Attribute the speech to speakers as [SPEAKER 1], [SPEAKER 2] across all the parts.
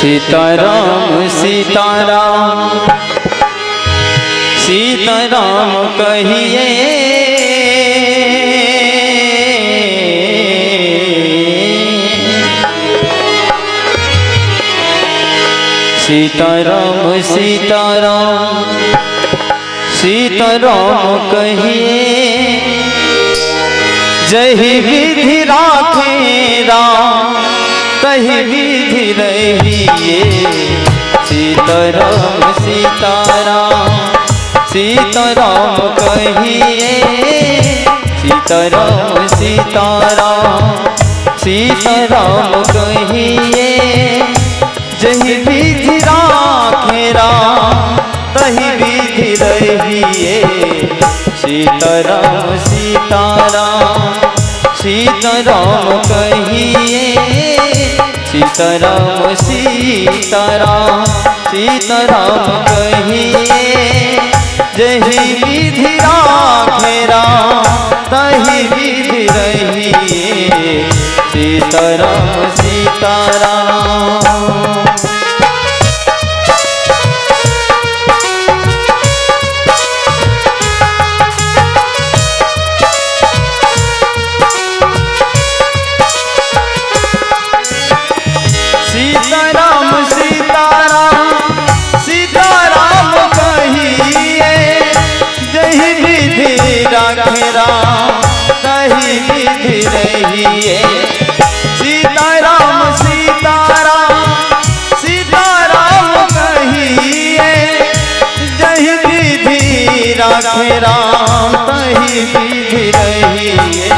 [SPEAKER 1] सीताराम सीताराम सीताराम कहिए, सीताराम सीताराम सीताराम कहिए, जही विधि राखे राम तही विधि रहिए। सीताराम सीताराम सीताराम कहिए, सीताराम सीताराम सीताराम कहिए, जही विधि राखे राम तही विधि रहिए। सीताराम सीताराम सीताराम कहिए, सीताराम सीताराम सीताराम कहिए, जही विधि राखे राम तही विधि रहिए। सीताराम सीताराम। सीताराम सीताराम सीताराम कहिए, जही विधि राखे राम तही विधि रहिए। सीताराम सीताराम सीताराम कहिए, जही विधि राखे राम तही विधि रहिए।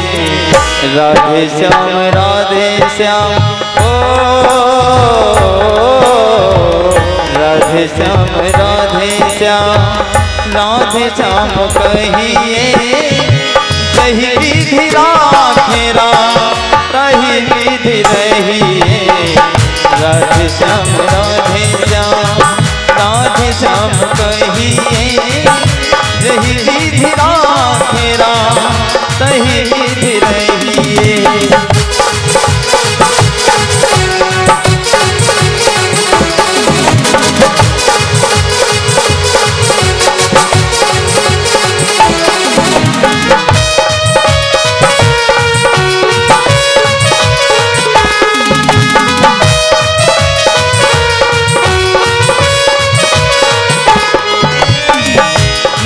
[SPEAKER 1] राधे श्याम राधे श्याम राधे श्याम राधे श्याम राधे श्याम कहिए, जही विधि राखे राम तही विधि रहिए। राधे श्याम राधे श्याम राधे श्याम कहिए, जही विधि राखे राम तही विधि रहिए।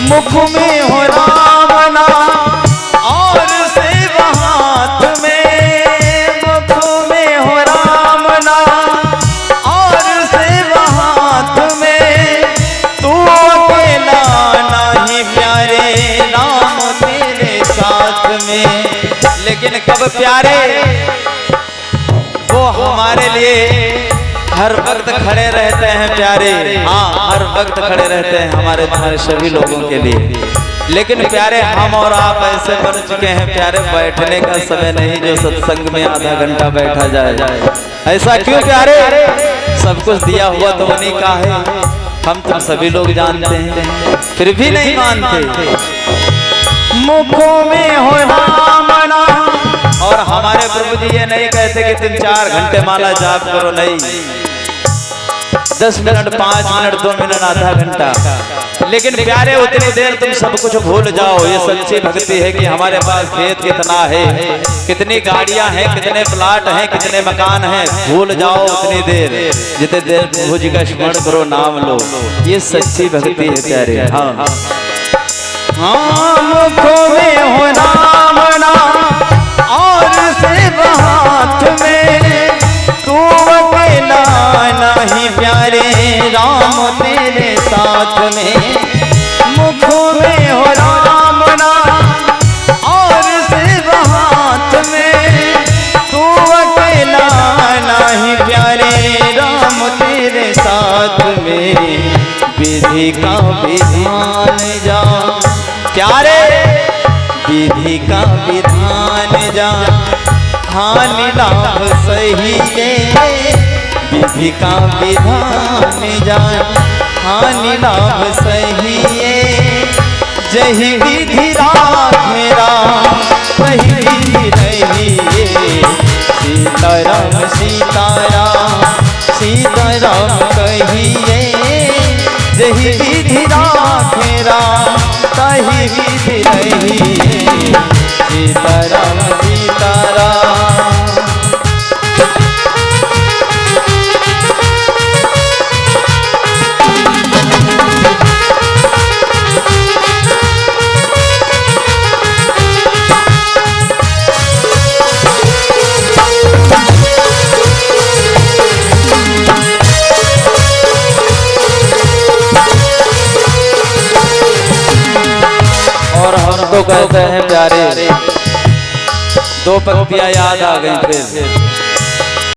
[SPEAKER 1] मुख में हो राम नाम और सेव हाथ में, मुख में हो राम नाम और सेव हाथ में। तू अकेला नहीं प्यारे राम तेरे साथ में। लेकिन कब प्यारे, वो हमारे लिए हर वक्त खड़े रहते हैं प्यारे। हाँ, हर वक्त खड़े रहते हैं हमारे तुम्हारे सभी लोगों के लिए। लेकिन प्यारे हम और आप ऐसे बन चुके हैं प्यारे, बैठने का समय नहीं जो सत्संग में आधा घंटा बैठा जाए। ऐसा क्यों प्यारे? सब कुछ दिया हुआ तो उन्हीं का है, हम तुम सभी लोग जानते हैं, फिर भी नहीं मानते। मुखों में हो राम नाम, और हमारे प्रभु जी ये नहीं कहते कि तुम 4 घंटे माला जाप करो, नहीं, 10 मिनट 5 मिनट 2 मिनट आधा घंटा। लेकिन प्यारे उतनी देर तुम सब कुछ भूल जाओ। ये सच्ची भक्ति है कि हमारे पास खेत कितना है, कितनी गाड़ियां हैं, कितने प्लाट हैं, कितने मकान हैं, भूल जाओ उतनी देर। जितने देर प्रभु जी का स्मरण करो, नाम लो, ये सच्ची भक्ति है प्यारे। हाँ हाँ, मुखों में हो राम नाम और सेव हाथ में। तू अकेला नहीं प्यारे राम तेरे साथ में। मुखों में हो राम नाम और सेव हाथ में। तू अकेला नहीं प्यारे राम तेरे साथ में। विधि का विधान जा प्यारे, विधि का विधान जा हानि लाभ सही है। विधि का विधान जा हानि लाभ सही है। जही विधि राखे राम तही विधि रहिए। सीताराम सीताराम सीताराम जही विधि राखेरा तही विधि रही सीताराम सीताराम। और हम तो कहते हैं प्यारे, दो पंक्तियां याद आ गई फिर।